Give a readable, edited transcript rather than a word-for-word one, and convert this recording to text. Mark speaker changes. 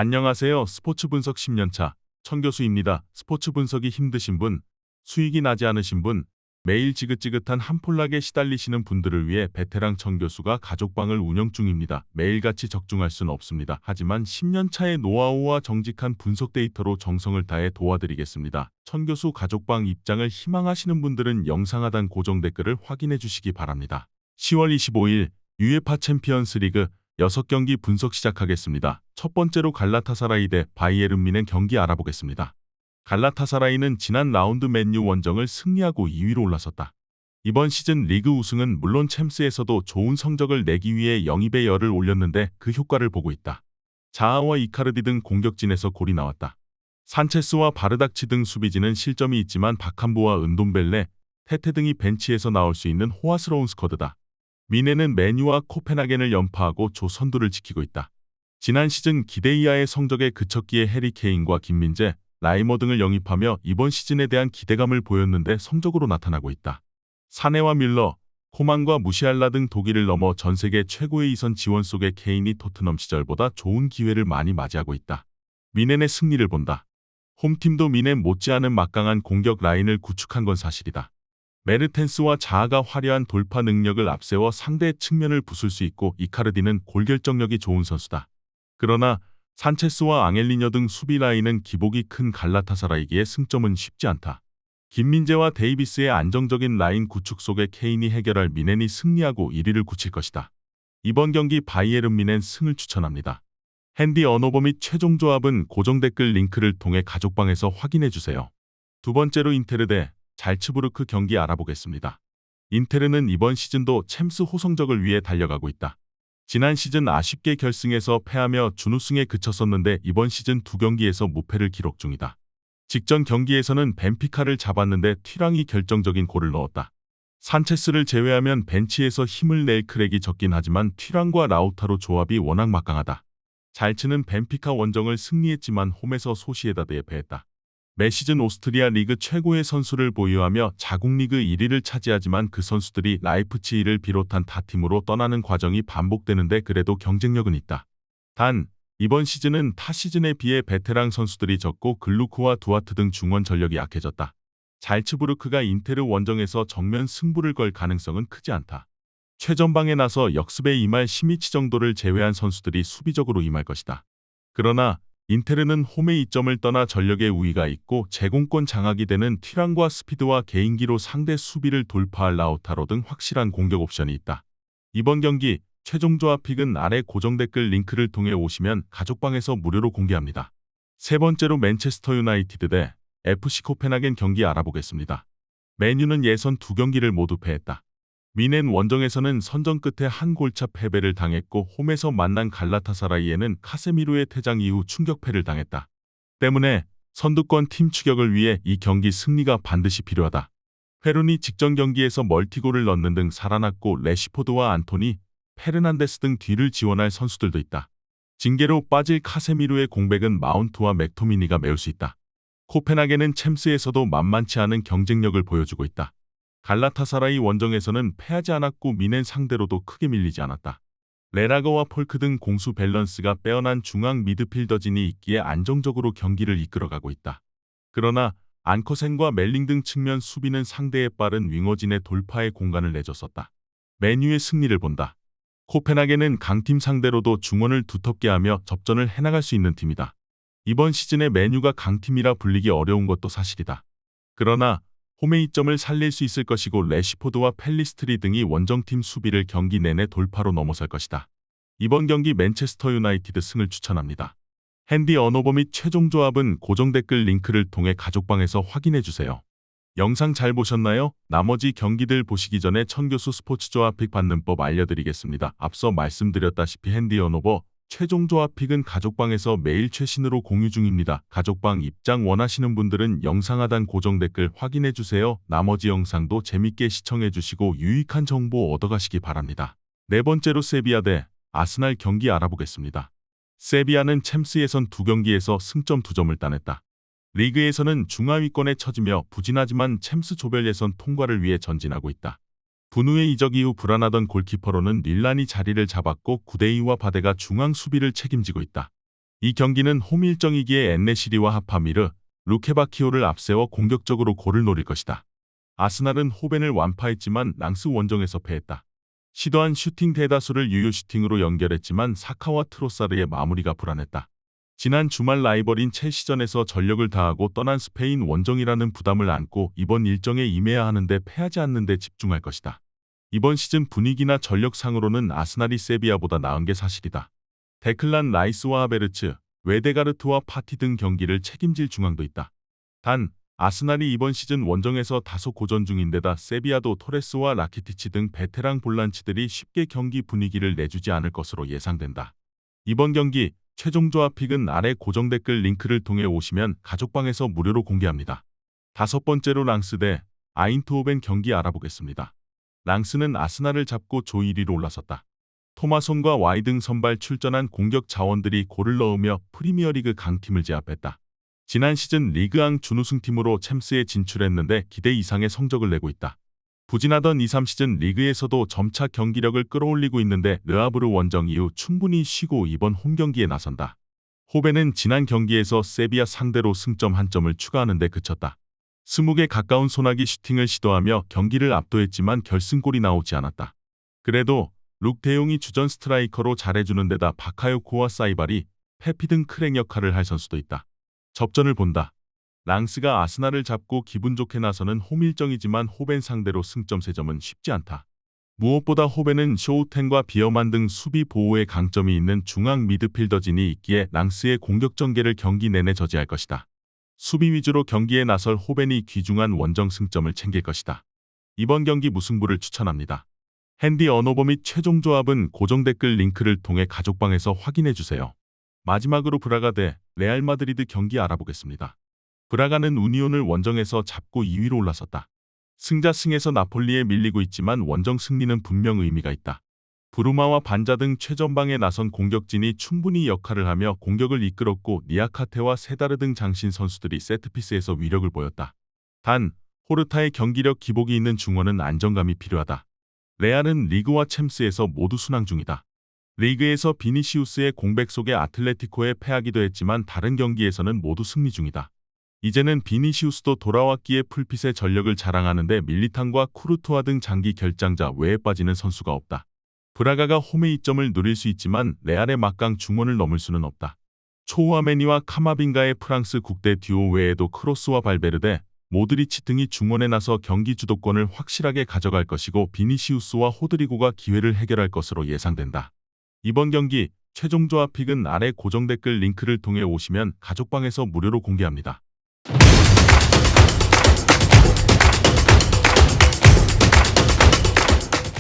Speaker 1: 안녕하세요. 스포츠 분석 10년차 천교수입니다. 스포츠 분석이 힘드신 분, 수익이 나지 않으신 분, 매일 지긋지긋한 한폴락에 시달리시는 분들을 위해 베테랑 천교수가 가족방을 운영 중입니다. 매일같이 적중할 수는 없습니다. 하지만 10년차의 노하우와 정직한 분석 데이터로 정성을 다해 도와드리겠습니다. 천교수 가족방 입장을 희망하시는 분들은 영상 하단 고정 댓글을 확인해 주시기 바랍니다. 10월 25일 UEFA 챔피언스 리그 6경기 분석 시작하겠습니다. 첫 번째로 갈라타사라이 대 바이에른 뮌헨 경기 알아보겠습니다. 갈라타사라이는 지난 라운드 맨유 원정을 승리하고 2위로 올라섰다. 이번 시즌 리그 우승은 물론 챔스에서도 좋은 성적을 내기 위해 영입의 열을 올렸는데 그 효과를 보고 있다. 자아와 이카르디 등 공격진에서 골이 나왔다. 산체스와 바르닥치 등 수비진은 실점이 있지만 바캄보와 은돔벨레, 테테 등이 벤치에서 나올 수 있는 호화스러운 스쿼드다. 뮌헨은 맨유와 코펜하겐을 연파하고 조 선두를 지키고 있다. 지난 시즌 기대 이하의 성적에 그쳤기에 해리 케인과 김민재, 라이머 등을 영입하며 이번 시즌에 대한 기대감을 보였는데 성적으로 나타나고 있다. 사네와 밀러, 코만과 무시알라 등 독일을 넘어 전 세계 최고의 이선 지원 속에 케인이 토트넘 시절보다 좋은 기회를 많이 맞이하고 있다. 뮌헨의 승리를 본다. 홈팀도 뮌헨 못지않은 막강한 공격 라인을 구축한 건 사실이다. 메르텐스와 자아가 화려한 돌파 능력을 앞세워 상대의 측면을 부술 수 있고 이카르디는 골결정력이 좋은 선수다. 그러나 산체스와 앙헬리녀 등 수비 라인은 기복이 큰 갈라타사라이기에 승점은 쉽지 않다. 김민재와 데이비스의 안정적인 라인 구축 속에 케인이 해결할 뮌헨이 승리하고 1위를 굳힐 것이다. 이번 경기 바이에른 뮌헨 승을 추천합니다. 핸디 언어버 및 최종 조합은 고정 댓글 링크를 통해 가족방에서 확인해주세요. 두 번째로 인테르 대 잘츠부르크 경기 알아보겠습니다. 인테르는 이번 시즌도 챔스 호성적을 위해 달려가고 있다. 지난 시즌 아쉽게 결승에서 패하며 준우승에 그쳤었는데 이번 시즌 2경기에서 무패를 기록 중이다. 직전 경기에서는 벤피카를 잡았는데 튀랑이 결정적인 골을 넣었다. 산체스를 제외하면 벤치에서 힘을 낼 크랙이 적긴 하지만 튀랑과 라우타로 조합이 워낙 막강하다. 잘츠는 벤피카 원정을 승리했지만 홈에서 소시에다드에 패했다. 매 시즌 오스트리아 리그 최고의 선수를 보유하며 자국 리그 1위를 차지하지만 그 선수들이 라이프치히를 비롯한 타 팀으로 떠나는 과정이 반복되는데 그래도 경쟁력은 있다. 단, 이번 시즌은 타 시즌에 비해 베테랑 선수들이 적고 글루크와 두아트 등 중원 전력이 약해졌다. 잘츠부르크가 인테르 원정에서 정면 승부를 걸 가능성은 크지 않다. 최전방에 나서 역습에 임할 시미치 정도를 제외한 선수들이 수비적으로 임할 것이다. 그러나 인테르는 홈의 이점을 떠나 전력의 우위가 있고 제공권 장악이 되는 튀랑과 스피드와 개인기로 상대 수비를 돌파할 라우타로 등 확실한 공격 옵션이 있다. 이번 경기 최종 조합 픽은 아래 고정 댓글 링크를 통해 오시면 가족방에서 무료로 공개합니다. 세 번째로 맨체스터 유나이티드 대 FC 코펜하겐 경기 알아보겠습니다. 맨유는 예선 2경기를 모두 패했다. 뮌헨 원정에서는 선전 끝에 한 골차 패배를 당했고 홈에서 만난 갈라타사라이에는 카세미로의 퇴장 이후 충격패를 당했다. 때문에 선두권 팀 추격을 위해 이 경기 승리가 반드시 필요하다. 페룬이 직전 경기에서 멀티골을 넣는 등 살아났고 레시포드와 안토니, 페르난데스 등 뒤를 지원할 선수들도 있다. 징계로 빠질 카세미로의 공백은 마운트와 맥토미니가 메울 수 있다. 코펜하겐은 챔스에서도 만만치 않은 경쟁력을 보여주고 있다. 갈라타사라이 원정에서는 패하지 않았고 뮌헨 상대로도 크게 밀리지 않았다. 레라거와 폴크 등 공수 밸런스가 빼어난 중앙 미드필더진이 있기에 안정적으로 경기를 이끌어가고 있다. 그러나 안커센과 멜링 등 측면 수비는 상대의 빠른 윙어진의 돌파에 공간을 내줬었다. 맨유의 승리를 본다. 코펜하겐은 강팀 상대로도 중원을 두텁게 하며 접전을 해나갈 수 있는 팀이다. 이번 시즌에 맨유가 강팀이라 불리기 어려운 것도 사실이다. 그러나 홈의 이점을 살릴 수 있을 것이고 레시포드와 펠리스트리 등이 원정팀 수비를 경기 내내 돌파로 넘어설 것이다. 이번 경기 맨체스터 유나이티드 승을 추천합니다. 핸디 언어버 및 최종 조합은 고정 댓글 링크를 통해 가족방에서 확인해주세요. 영상 잘 보셨나요? 나머지 경기들 보시기 전에 천교수 스포츠 조합 픽 받는 법 알려드리겠습니다. 앞서 말씀드렸다시피 핸디 언어버 최종 조합 픽은 가족방에서 매일 최신으로 공유 중입니다. 가족방 입장 원하시는 분들은 영상 하단 고정 댓글 확인해주세요. 나머지 영상도 재밌게 시청해주시고 유익한 정보 얻어가시기 바랍니다. 네 번째로 세비야 대 아스날 경기 알아보겠습니다. 세비야는 챔스 예선 2경기에서 승점 2점을 따냈다. 리그에서는 중하위권에 처지며 부진하지만 챔스 조별 예선 통과를 위해 전진하고 있다. 분우의 이적 이후 불안하던 골키퍼로는 릴란이 자리를 잡았고 구데이와 바데가 중앙 수비를 책임지고 있다. 이 경기는 홈 일정이기에 엔네시리와 하파미르, 루케바키오를 앞세워 공격적으로 골을 노릴 것이다. 아스날은 호벤을 완파했지만 랑스 원정에서 패했다. 시도한 슈팅 대다수를 유효 슈팅으로 연결했지만 사카와 트로사르의 마무리가 불안했다. 지난 주말 라이벌인 첼시전에서 전력을 다하고 떠난 스페인 원정이라는 부담을 안고 이번 일정에 임해야 하는데 패하지 않는 데 집중할 것이다. 이번 시즌 분위기나 전력상으로는 아스날이 세비야보다 나은 게 사실이다. 데클란 라이스와 하베르츠, 웨데가르트와 파티 등 경기를 책임질 중앙도 있다. 단, 아스날이 이번 시즌 원정에서 다소 고전 중인데다 세비야도 토레스와 라키티치 등 베테랑 볼란치들이 쉽게 경기 분위기를 내주지 않을 것으로 예상된다. 이번 경기 최종 조합 픽은 아래 고정 댓글 링크를 통해 오시면 가족방에서 무료로 공개합니다. 5번째로 랑스 대 아인트호벤 경기 알아보겠습니다. 랑스는 아스날을 잡고 조 1위로 올라섰다. 토마손과 와이 등 선발 출전한 공격 자원들이 골을 넣으며 프리미어리그 강팀을 제압했다. 지난 시즌 리그앙 준우승팀으로 챔스에 진출했는데 기대 이상의 성적을 내고 있다. 부진하던 2-3 시즌 리그에서도 점차 경기력을 끌어올리고 있는데 르아브르 원정 이후 충분히 쉬고 이번 홈경기에 나선다. 호벤은 지난 경기에서 세비야 상대로 승점 1점을 추가하는 데 그쳤다. 20개 가까운 소나기 슈팅을 시도하며 경기를 압도했지만 결승골이 나오지 않았다. 그래도 룩 대용이 주전 스트라이커로 잘해주는 데다 바카요코와 사이발이 페피 등 크랙 역할을 할 선수도 있다. 접전을 본다. 랑스가 아스날을 잡고 기분 좋게 나서는 홈 일정이지만 호벤 상대로 승점 3점은 쉽지 않다. 무엇보다 호벤은 쇼우텐과 비어만 등 수비 보호에 강점이 있는 중앙 미드필더진이 있기에 랑스의 공격 전개를 경기 내내 저지할 것이다. 수비 위주로 경기에 나설 호벤이 귀중한 원정 승점을 챙길 것이다. 이번 경기 무승부를 추천합니다. 핸디 언어버 및 최종 조합은 고정 댓글 링크를 통해 가족방에서 확인해주세요. 마지막으로 브라가 대 레알 마드리드 경기 알아보겠습니다. 브라가는 우니온을 원정에서 잡고 2위로 올라섰다. 승자 승에서 나폴리에 밀리고 있지만 원정 승리는 분명 의미가 있다. 브루마와 반자 등 최전방에 나선 공격진이 충분히 역할을 하며 공격을 이끌었고 니아카테와 세다르 등 장신 선수들이 세트피스에서 위력을 보였다. 단, 호르타의 경기력 기복이 있는 중원은 안정감이 필요하다. 레알은 리그와 챔스에서 모두 순항 중이다. 리그에서 비니시우스의 공백 속에 아틀레티코에 패하기도 했지만 다른 경기에서는 모두 승리 중이다. 이제는 비니시우스도 돌아왔기에 풀핏의 전력을 자랑하는데 밀리탄과 쿠르투아 등 장기 결장자 외에 빠지는 선수가 없다. 브라가가 홈의 이점을 누릴 수 있지만 레알의 막강 중원을 넘을 수는 없다. 초우아메니와 카마빈가의 프랑스 국대 듀오 외에도 크로스와 발베르데, 모드리치 등이 중원에 나서 경기 주도권을 확실하게 가져갈 것이고 비니시우스와 호드리고가 기회를 해결할 것으로 예상된다. 이번 경기 최종 조합 픽은 아래 고정 댓글 링크를 통해 오시면 가족방에서 무료로 공개합니다.